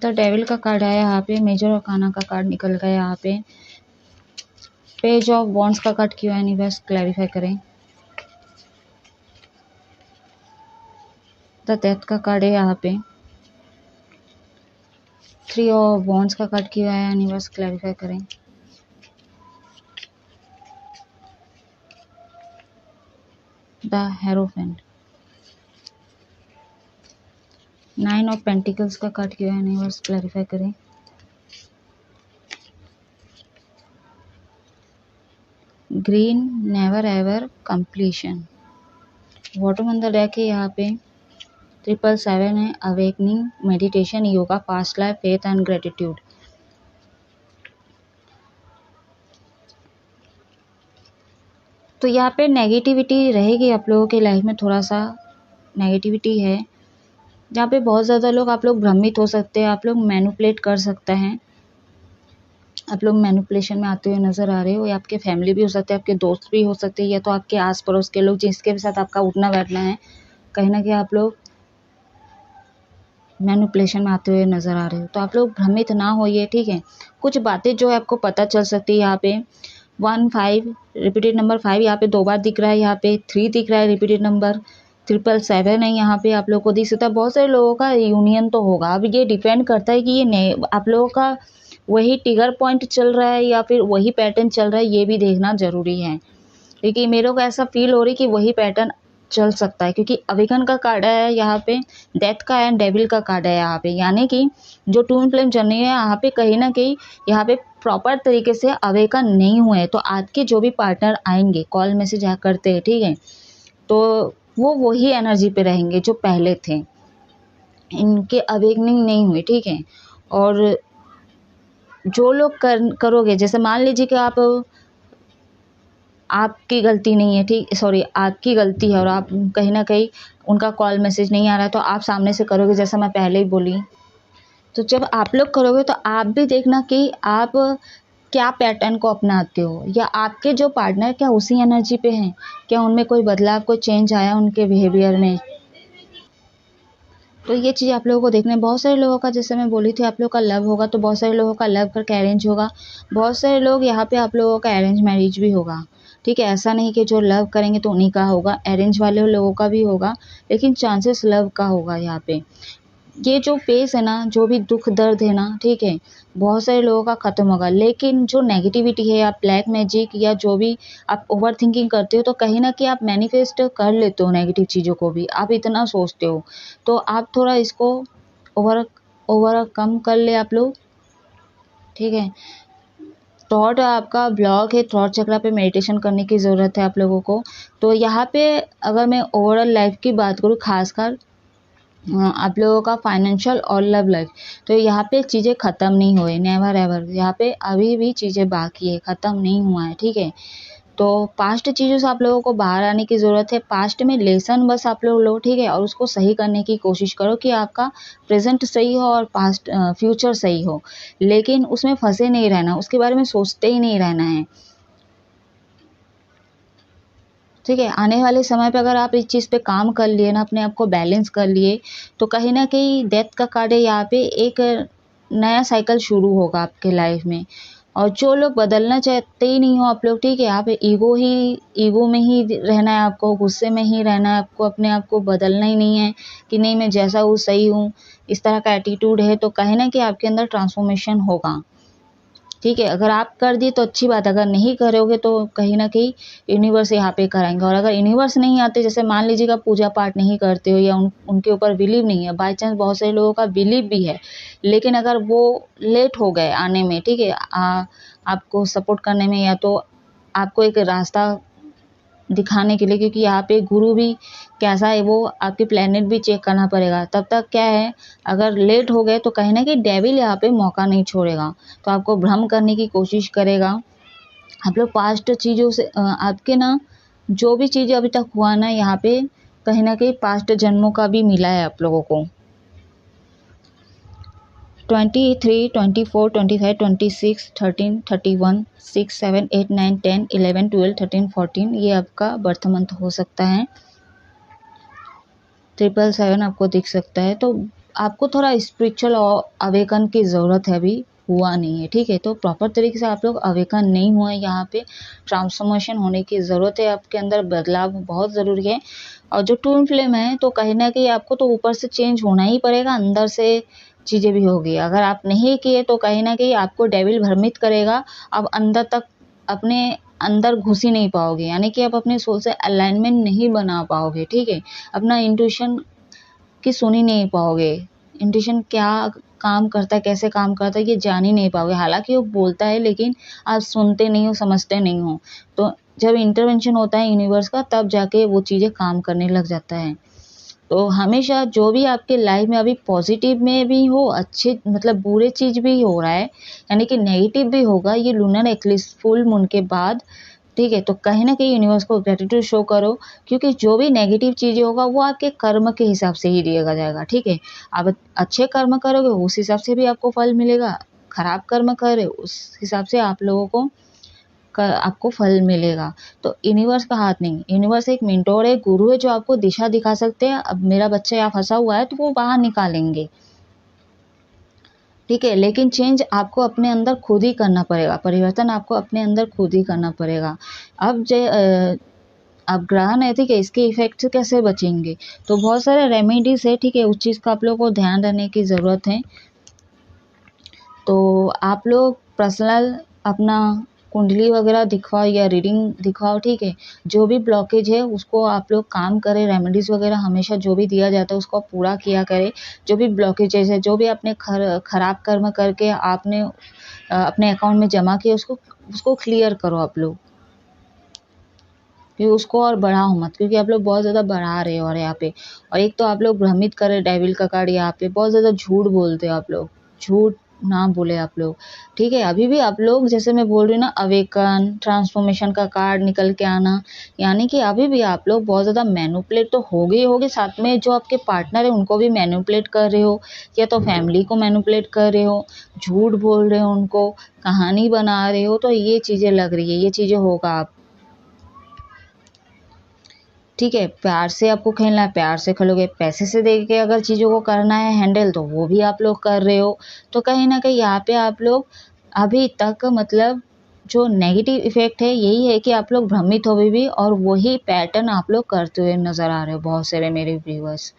द डेविल का कार्ड आया यहाँ पे, मेजर आर्काना का कार्ड निकल गया यहाँ पे। पेज ऑफ वॉन्ड्स का कार्ड क्यों है, नहीं बस क्लैरिफाई करें। द डेथ का कार्ड है यहाँ पे। 3 ऑफ वॉन्ड्स का कार्ड क्यों आया, नहीं बस क्लैरिफाई करें। The hierophant. 9 ऑफ पेंटिकल्स का कार्ड क्यों है, नहीं बस क्लैरिफाई करें। Green never ever completion. Bottom on the deck है यहाँ पे 777 है, awakening, meditation, yoga, past life, faith and gratitude. तो यहाँ पे नेगेटिविटी रहेगी आप लोगों के लाइफ में, थोड़ा सा नेगेटिविटी है, जहाँ पे बहुत ज़्यादा लोग आप लोग भ्रमित हो सकते हैं, आप लोग मैनिपुलेट कर सकते हैं, आप लोग मैनिपुलेशन में आते हुए नज़र आ रहे हो। या आपके फैमिली भी हो सकते हैं, आपके दोस्त भी हो सकते हैं, या तो आपके आस पड़ोस के लोग जिसके साथ आपका उठना बैठना है, कहीं ना कहीं आप लोग मैनिपुलेशन में आते हुए नज़र आ रहे हो। तो आप लोग भ्रमित ना होइए, ठीक है। कुछ बातें जो है आपको पता चल सकती है। यहाँ पे 1 5 रिपीटेड नंबर 5 यहाँ पे 2 बार दिख रहा है, यहाँ पे 3 दिख रहा है, रिपीटेड नंबर 777 है यहाँ पे आप लोग को दिख सकता है। बहुत सारे लोगों का यूनियन तो होगा। अब ये डिपेंड करता है कि ये आप लोगों का वही ट्रिगर पॉइंट चल रहा है या फिर वही पैटर्न चल रहा है, ये भी देखना ज़रूरी है। क्योंकि मेरे को ऐसा फील हो रही है कि वही पैटर्न चल सकता है, क्योंकि अवेकन का कार्ड है यहाँ पे, डेथ का एंड डेविल का कार्ड है यहाँ पे। यानी कि जो ट्विन फ्लेम जर्नी है यहाँ पे कहीं ना कहीं यहाँ पे प्रॉपर तरीके से अवेकन नहीं हुए हैं। तो आपके जो भी पार्टनर आएंगे, कॉल मैसेज करते हैं, ठीक है, तो वो वही एनर्जी पे रहेंगे जो पहले थे, इनके अवेकनिंग नहीं हुई, ठीक है। और जो लोग करोगे, जैसे मान लीजिए कि आपकी गलती नहीं है, ठीक, सॉरी, आपकी गलती है और आप कहीं ना कहीं उनका कॉल मैसेज नहीं आ रहा है, तो आप सामने से करोगे, जैसा मैं पहले ही बोली। तो जब आप लोग करोगे तो आप भी देखना कि आप क्या पैटर्न को अपनाते हो, या आपके जो पार्टनर क्या उसी एनर्जी पे हैं, क्या उनमें कोई बदलाव, कोई चेंज आया उनके बिहेवियर में। तो ये चीज़ आप लोगों को देखना है। बहुत सारे लोगों का, जैसे मैं बोली थी, आप लोगों का लव होगा, तो बहुत सारे लोगों का लव करके अरेंज होगा, बहुत सारे लोग यहाँ पे आप लोगों का अरेंज मैरिज भी होगा, ठीक है। ऐसा नहीं कि जो लव करेंगे तो उन्हीं का होगा, अरेंज वाले लोगों का भी होगा, लेकिन चांसेस लव का होगा यहाँ पे। ये जो फेस है ना, जो भी दुख दर्द है ना, ठीक है, बहुत सारे लोगों का ख़त्म होगा। लेकिन जो नेगेटिविटी है, आप ब्लैक मैजिक या जो भी आप ओवर थिंकिंग करते हो, तो कहीं ना कहीं आप मैनिफेस्ट कर लेते हो नेगेटिव चीज़ों को भी, आप इतना सोचते हो, तो आप थोड़ा इसको ओवरकम कर ले आप लोग, ठीक है। थॉट आपका ब्लॉक है, थॉट चक्र पे मेडिटेशन करने की ज़रूरत है आप लोगों को। तो यहाँ पे अगर मैं ओवरऑल लाइफ की बात करूँ, खासकर आप लोगों का फाइनेंशियल और लव लाइफ, तो यहाँ पे चीज़ें ख़त्म नहीं हुए, नेवर एवर, यहाँ पे अभी भी चीज़ें बाकी है, ख़त्म नहीं हुआ है, ठीक है। तो पास्ट चीज़ों से आप लोगों को बाहर आने की ज़रूरत है। पास्ट में लेसन बस आप लोग लो, ठीक है, और उसको सही करने की कोशिश करो कि आपका प्रेजेंट सही हो और पास्ट फ्यूचर सही हो, लेकिन उसमें फंसे नहीं रहना, उसके बारे में सोचते ही नहीं रहना है, ठीक है। आने वाले समय पे अगर आप इस चीज़ पे काम कर लिए ना, अपने आप को बैलेंस कर लिए, तो कहीं ना कहीं डेथ का कार्ड है यहाँ पे, एक नया साइकिल शुरू होगा आपके लाइफ में। और जो लोग बदलना चाहते ही नहीं हो आप लोग, ठीक है, आप ईगो में ही रहना है आपको, गुस्से में ही रहना है आपको, अपने आप को बदलना ही नहीं है कि नहीं मैं जैसा हूँ सही हूँ, इस तरह का एटीट्यूड है, तो कहीं ना कहीं आपके अंदर ट्रांसफॉर्मेशन होगा, ठीक है। अगर आप कर दिए तो अच्छी बात, अगर नहीं करोगे तो कहीं ना कहीं यूनिवर्स यहाँ पे कराएंगे। और अगर यूनिवर्स नहीं आते, जैसे मान लीजिएगा पूजा पाठ नहीं करते हो या उनके ऊपर बिलीव नहीं है, बाई चांस बहुत सारे लोगों का बिलीव भी है, लेकिन अगर वो लेट हो गए आने में, ठीक है, आपको सपोर्ट करने में, या तो आपको एक रास्ता दिखाने के लिए, क्योंकि यहाँ पे गुरु भी कैसा है वो आपके प्लेनेट भी चेक करना पड़ेगा, तब तक क्या है, अगर लेट हो गए तो कहीं ना कहीं डेविल यहाँ पे मौका नहीं छोड़ेगा, तो आपको भ्रम करने की कोशिश करेगा। आप लोग पास्ट चीज़ों से आपके ना जो भी चीज़ें अभी तक हुआ ना, यहाँ पे कहीं ना कहीं पास्ट जन्मों का भी मिला है आप लोगों को। 23, 24, 25, 26, 13, 31, 6, 7, 8, 9, 10, 11, 12, 13, 14 ये आपका बर्थ मंथ हो सकता है। 777 आपको दिख सकता है, तो आपको थोड़ा स्पिरिचुअल अवेकन की ज़रूरत है, अभी हुआ नहीं है, ठीक है। तो प्रॉपर तरीके से आप लोग अवेकन नहीं हुआ है, यहाँ पे ट्रांसफॉर्मेशन होने की ज़रूरत है, आपके अंदर बदलाव बहुत ज़रूरी है। और जो ट्विन फ्लेम है, तो कहीं ना कहीं आपको तो ऊपर से चेंज होना ही पड़ेगा, अंदर से चीज़ें भी होगी। अगर आप नहीं किए तो कहीं ना कहीं आपको डेविल भ्रमित करेगा, अब अंदर तक अपने अंदर घुस ही नहीं पाओगे, यानी कि आप अपने सोल से अलाइनमेंट नहीं बना पाओगे, ठीक है। अपना इंट्यूशन की सुन ही नहीं पाओगे, इंट्यूशन क्या काम करता है, कैसे काम करता है, ये जान ही नहीं पाओगे। हालांकि वो बोलता है, लेकिन आप सुनते नहीं हो, समझते नहीं हो। तो जब इंटरवेंशन होता है यूनिवर्स का, तब जाके वो चीज़ें काम करने लग जाता है। तो हमेशा जो भी आपके लाइफ में अभी पॉजिटिव में भी हो, अच्छे मतलब बुरे चीज़ भी हो रहा है, यानी कि नेगेटिव भी होगा, ये लूनर एक्लिप्स फुल मून के बाद, ठीक है। तो कहीं ना कहीं यूनिवर्स को ग्रेटिट्यूड शो करो, क्योंकि जो भी नेगेटिव चीज़ें होगा वो आपके कर्म के हिसाब से ही दिया जाएगा, ठीक है। आप अच्छे कर्म करोगे उस हिसाब से भी आपको फल मिलेगा, खराब कर्म करे उस हिसाब से आप लोगों को आपको फल मिलेगा। तो यूनिवर्स का हाथ नहीं, यूनिवर्स एक मेंटोर है, गुरु है, जो आपको दिशा दिखा सकते हैं। अब मेरा बच्चा यहाँ फंसा हुआ है तो वो बाहर निकालेंगे, ठीक है, लेकिन चेंज आपको अपने अंदर खुद ही करना पड़ेगा, परिवर्तन आपको अपने अंदर खुद ही करना पड़ेगा। अब ग्रहण है, ठीक है, इसके इफेक्ट से कैसे बचेंगे, तो बहुत सारे रेमेडीज है, ठीक है, उस चीज़ का आप लोग को ध्यान रखने की ज़रूरत है। तो आप लोग पर्सनल अपना कुंडली वगैरह दिखवाओ या रीडिंग दिखवाओ, ठीक है। जो भी ब्लॉकेज है उसको आप लोग काम करें, रेमेडीज़ वगैरह हमेशा जो भी दिया जाता है उसको पूरा किया करें। जो भी ब्लॉकेजेस है, जो भी आपने खराब कर्म करके आपने अपने अकाउंट में जमा किया, उसको क्लियर करो आप लोग, कि उसको और बढ़ाओ मत, क्योंकि आप लोग बहुत ज़्यादा बढ़ा रहे हो और यहाँ पे। और एक तो आप लोग भ्रमित कर रहे, डेविल का कार्ड यहाँ पे बहुत ज़्यादा झूठ बोलते हो आप लोग, झूठ ना बोले आप लोग, ठीक है। अभी भी आप लोग, जैसे मैं बोल रही हूँ ना, अवेकन ट्रांसफॉर्मेशन का कार्ड निकल के आना, यानी कि अभी भी आप लोग बहुत ज़्यादा मैनिपुलेट तो हो गए होगे, साथ में जो आपके पार्टनर है उनको भी मैनिपुलेट कर रहे हो, या तो फैमिली को मैनिपुलेट कर रहे हो, झूठ बोल रहे हो, उनको कहानी बना रहे हो, तो ये चीज़ें लग रही है, ये चीज़ें होगा आप, ठीक है। प्यार से आपको खेलना है, प्यार से खेलोगे, पैसे से दे के अगर चीज़ों को करना है हैंडल, तो वो भी आप लोग कर रहे हो। तो कहीं ना कहीं यहाँ पे आप लोग अभी तक मतलब जो नेगेटिव इफेक्ट है यही है कि आप लोग भ्रमित हो भी, और वही पैटर्न आप लोग करते हुए नज़र आ रहे हो बहुत सारे मेरे व्यूअर्स,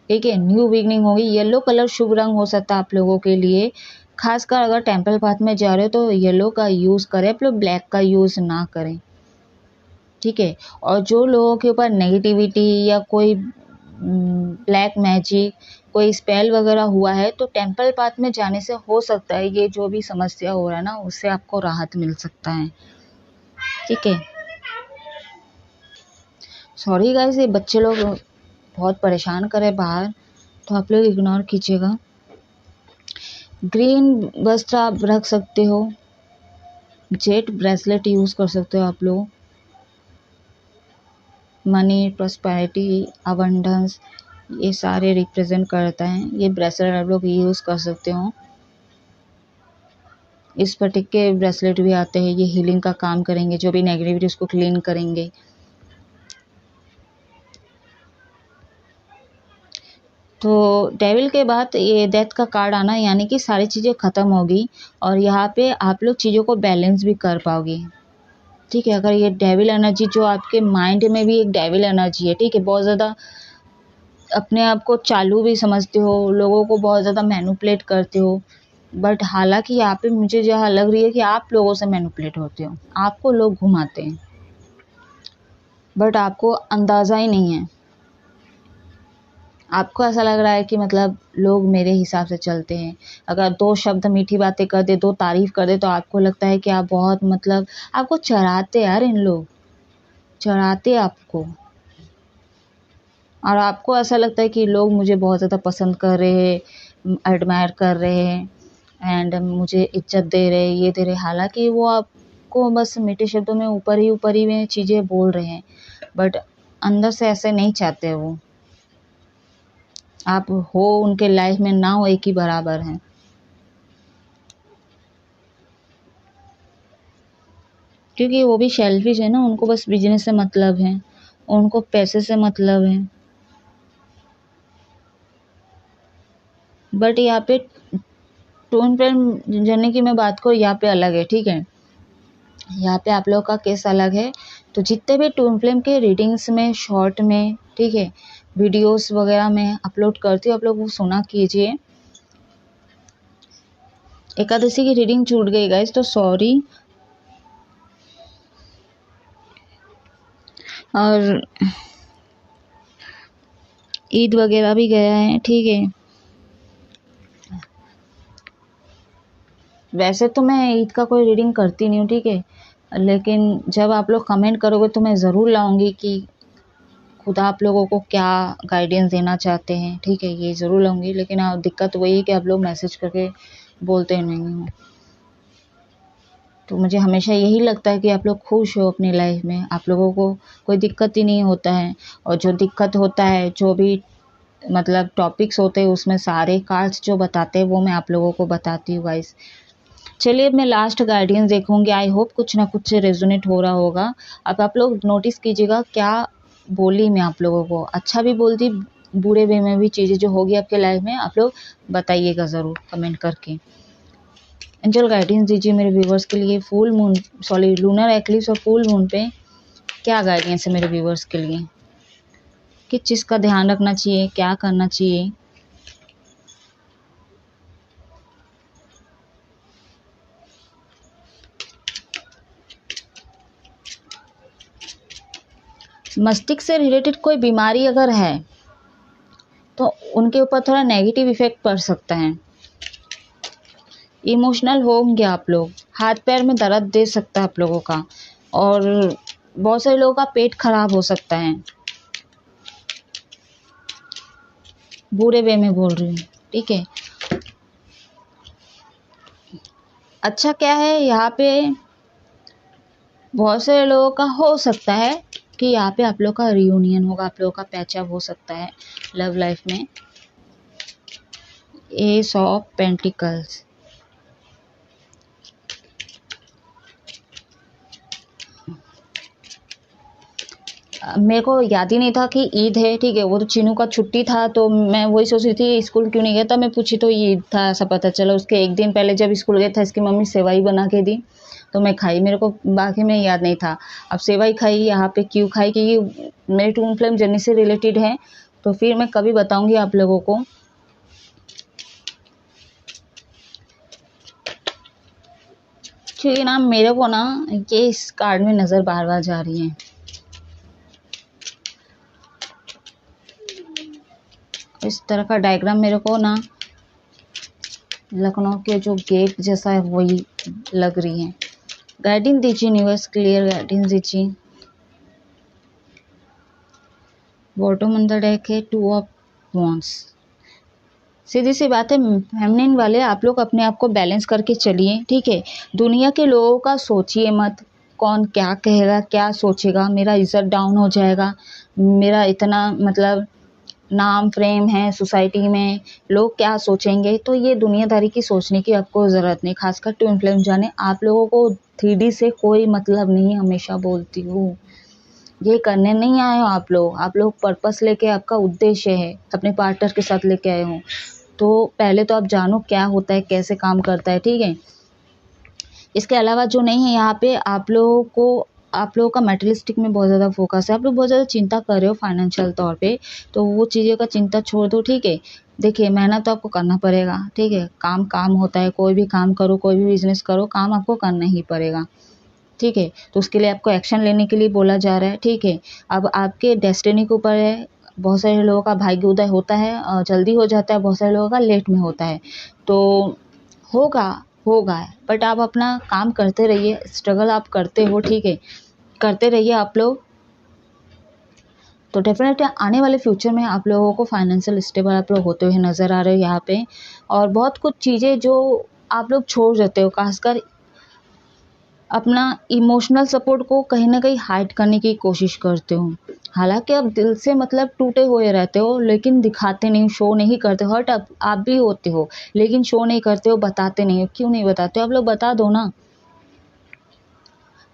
ठीक है। न्यू बिगनिंग होगी, येलो कलर शुभ रंग हो सकता है आप लोगों के लिए, खासकर अगर टेम्पल पाथ में जा रहे हो तो येलो का यूज़ करें आप लोग, ब्लैक का यूज़ ना करें, ठीक है। और जो लोगों के ऊपर नेगेटिविटी या कोई ब्लैक मैजिक, कोई स्पेल वगैरह हुआ है, तो टेम्पल पाथ में जाने से हो सकता है ये जो भी समस्या हो रहा है ना, उससे आपको राहत मिल सकता है, ठीक है। सॉरी गाइस, ये बच्चे लोग बहुत परेशान करे बाहर, तो आप लोग इग्नोर कीजिएगा। ग्रीन वस्त्र आप रख सकते हो, जेट ब्रेसलेट यूज़ कर सकते हो आप लोग। मनी, प्रॉस्पेरिटी, अबंडेंस, ये सारे रिप्रेजेंट करता है। ये ब्रेसलेट आप लोग यूज़ कर सकते हो। इस पटिक के ब्रेसलेट भी आते हैं, ये हीलिंग का काम करेंगे, जो भी नेगेटिविटी उसको क्लीन करेंगे। तो डेविल के बाद ये डेथ का कार्ड आना, यानी कि सारी चीज़ें ख़त्म होगी और यहाँ पे आप लोग चीज़ों को बैलेंस भी कर पाओगे। ठीक है, अगर ये डेविल एनर्जी जो आपके माइंड में भी एक डेविल एनर्जी है, ठीक है, बहुत ज़्यादा अपने आप को चालू भी समझते हो, लोगों को बहुत ज़्यादा मैनिपुलेट करते हो, बट हालांकि यहाँ पे मुझे जहाँ लग रही है कि आप लोगों से मैनिपुलेट होते हो, आपको लोग घुमाते हैं बट आपको अंदाज़ा ही नहीं है। आपको ऐसा लग रहा है कि मतलब लोग मेरे हिसाब से चलते हैं। अगर 2 शब्द मीठी बातें कर दे, 2 तारीफ़ कर दे, तो आपको लगता है कि आप बहुत मतलब आपको चढ़ाते यार इन लोग, चढ़ाते आपको। और आपको ऐसा लगता है कि लोग मुझे बहुत ज़्यादा पसंद कर रहे हैं, एडमायर कर रहे हैं एंड मुझे इज़्ज़त दे रहे हैं, ये दे रहे हैं। हालाँकि वो आपको बस मीठे शब्दों में ऊपर ही में चीज़ें बोल रहे हैं, बट अंदर से ऐसे नहीं चाहते वो। आप हो उनके लाइफ में, ना हो, एक ही बराबर हैं। क्योंकि वो भी सेल्फिश है ना, उनको बस बिजनेस से मतलब है, उनको पैसे से मतलब है। बट यहाँ पे ट्विन फ्लेम जर्नी की मैं बात करूँ, यहाँ पे अलग है, ठीक है। यहाँ पे आप लोगों का केस अलग है। तो जितने भी ट्विन फ्लेम के रीडिंग्स में, शॉर्ट में, ठीक है, वीडियोस वगैरह में अपलोड करती हूँ, आप लोग वो सुना कीजिए। एकादशी की रीडिंग छूट गई गाइस, तो सॉरी। और ईद वगैरह भी गया है, ठीक है। वैसे तो मैं ईद का कोई रीडिंग करती नहीं हूँ, ठीक है, लेकिन जब आप लोग कमेंट करोगे तो मैं ज़रूर लाऊंगी कि खुदा आप लोगों को क्या गाइडेंस देना चाहते हैं, ठीक है, ये ज़रूर लाऊंगी। लेकिन दिक्कत वही है कि आप लोग मैसेज करके बोलते नहीं हो। तो मुझे हमेशा यही लगता है कि आप लोग खुश हो अपनी लाइफ में, आप लोगों को कोई दिक्कत ही नहीं होता है। और जो दिक्कत होता है, जो भी मतलब टॉपिक्स होते हैं, उसमें सारे कार्ड्स जो बताते हैं वो मैं आप लोगों को बताती हूँ गाइस। चलिए अब मैं लास्ट गाइडेंस देखूंगी। आई होप कुछ ना कुछ रेजोनेट हो रहा होगा। अब आप लोग नोटिस कीजिएगा क्या बोली मैं आप लोगों को, अच्छा भी बोलती, बुरे वे में भी चीज़ें जो होगी आपके लाइफ में, आप लोग बताइएगा ज़रूर कमेंट करके। एंजल गाइडेंस दीजिए मेरे व्यूवर्स के लिए। Full moon, sorry, lunar eclipse और फुल मून पे क्या गाइडेंस है मेरे व्यूवर्स के लिए, किस चीज़ का ध्यान रखना चाहिए, क्या करना चाहिए। मस्तिष्क से रिलेटेड कोई बीमारी अगर है तो उनके ऊपर थोड़ा नेगेटिव इफेक्ट पड़ सकता है। इमोशनल होंगे आप लोग, हाथ पैर में दर्द दे सकता है आप लोगों का, और बहुत सारे लोगों का पेट खराब हो सकता है। बुरे वे में बोल रही हूँ, ठीक है। अच्छा क्या है, यहाँ पे बहुत सारे लोगों का हो सकता है कि यहाँ पे आप लोग का रियूनियन होगा, आप लोगों का पैचअप हो सकता है लव लाइफ में। एस ऑफ पेंटिकल्स, मेरे को याद ही नहीं था कि ईद है, ठीक है। वो तो चीनू का छुट्टी था, तो मैं वही सोच रही थी स्कूल क्यों नहीं गया था। मैं पूछी तो ईद था, ऐसा पता चला। उसके एक दिन पहले जब स्कूल गया था, इसकी मम्मी सेवई बना के दी तो मैं खाई, मेरे को बाकी में याद नहीं था। अब सेवई खाई यहाँ पे क्यों खाई, क्योंकि मेरी ट्विन फ्लेम जर्नी से रिलेटेड है, तो फिर मैं कभी बताऊँगी आप लोगों को। क्योंकि ना मेरे को ना ये इस कार्ड में नज़र बार बार जा रही है। इस तरह का डायग्राम मेरे को ना लखनऊ के जो गेट जैसा है वही लग रही है। गाइडिंग दीजिए यूनिवर्स, क्लियर गाइडिंग दीजिए। बॉटम अंदर डेक है 2 ऑफ वॉन्ड्स, सीधी सी बात है, फेमिनिन वाले आप लोग अपने आप को बैलेंस करके चलिए, ठीक है। दुनिया के लोगों का सोचिए मत, कौन क्या कहेगा, क्या सोचेगा, मेरा इज्जत डाउन हो जाएगा, मेरा इतना मतलब नाम फ्रेम है सोसाइटी में, लोग क्या सोचेंगे, तो ये दुनियादारी की सोचने की आपको ज़रूरत नहीं। खासकर टू इन्फ्लुएंस जाने, आप लोगों को 3D से कोई मतलब नहीं, हमेशा बोलती हूँ। ये करने नहीं आए हो आप लोग पर्पस लेके, आपका उद्देश्य है अपने पार्टनर के साथ लेके आए हो, तो पहले तो आप जानो क्या होता है, कैसे काम करता है, ठीक है। इसके अलावा जो नहीं है यहाँ पे, आप लोगों का मटेरियलिस्टिक में बहुत ज़्यादा फोकस है, आप लोग बहुत ज़्यादा चिंता कर रहे हो फाइनेंशियल तौर पे, तो वो चीज़ों का चिंता छोड़ दो, ठीक है। देखिए मेहनत तो आपको करना पड़ेगा, ठीक है। काम काम होता है, कोई भी काम करो, कोई भी बिजनेस करो, काम आपको करना ही पड़ेगा, ठीक है। तो उसके लिए आपको एक्शन लेने के लिए बोला जा रहा है, ठीक है। अब आपके डेस्टिनी के ऊपर है, बहुत सारे लोगों का भाग्य उदय होता है जल्दी हो जाता है, बहुत सारे लोगों का लेट में होता है, तो होगा होगा, बट आप अपना काम करते रहिए, स्ट्रगल आप करते हो, ठीक है, करते रहिए आप लोग, तो डेफिनेटली आने वाले फ्यूचर में आप लोगों को फाइनेंशियल स्टेबल आप लोग होते हुए नज़र आ रहे हो यहाँ पे। और बहुत कुछ चीज़ें जो आप लोग छोड़ देते हो, खासकर अपना इमोशनल सपोर्ट को कहीं न कहीं हाइड करने की कोशिश करते हो। हालाँकि आप दिल से मतलब टूटे हुए रहते हो, लेकिन दिखाते नहीं, शो नहीं करते हो। हर्ट आप भी होते हो, लेकिन शो नहीं करते हो, बताते नहीं हो। क्यों नहीं बताते हो? आप लोग बता दो ना,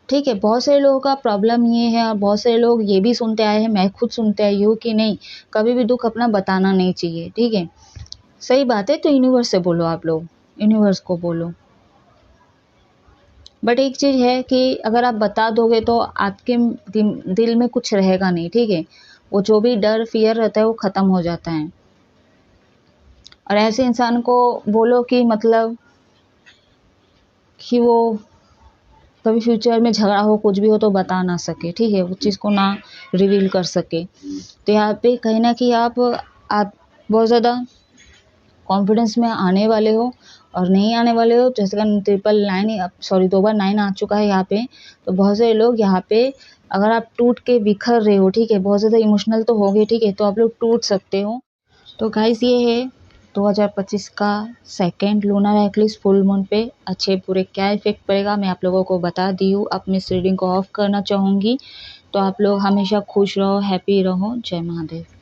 ठीक है। बहुत सारे लोगों का प्रॉब्लम ये है, और बहुत सारे लोग ये भी सुनते आए हैं, मैं खुद सुनते आई हूँ कि नहीं, कभी भी दुःख अपना बताना नहीं चाहिए, ठीक है। सही बात है, तो यूनिवर्स से बोलो, आप लोग यूनिवर्स को बोलो। बट एक चीज़ है कि अगर आप बता दोगे तो आपके दिल में कुछ रहेगा नहीं, ठीक है। वो जो भी डर फ़ियर रहता है वो ख़त्म हो जाता है। और ऐसे इंसान को बोलो कि मतलब कि वो कभी फ्यूचर में झगड़ा हो, कुछ भी हो तो बता ना सके, ठीक है, उस चीज़ को ना रिवील कर सके। तो यहाँ पे कहीं न कहीं आप बहुत ज़्यादा कॉन्फिडेंस में आने वाले हो और नहीं आने वाले हो। जैसे कि 2 बार 9 आ चुका है यहाँ पे, तो बहुत सारे लोग यहाँ पे, अगर आप टूट के बिखर रहे हो, ठीक है, बहुत ज़्यादा इमोशनल तो हो गए, ठीक है, तो आप लोग टूट सकते हो। तो गाइस ये है 2025 का second lunar eclipse full moon पे अच्छे बुरे क्या इफ़ेक्ट पड़ेगा, मैं आप लोगों को बता दी हूँ। अब मैं इस रीडिंग को ऑफ करना चाहूँगी, तो आप लोग हमेशा खुश रहो, हैप्पी रहो। जय महादेव।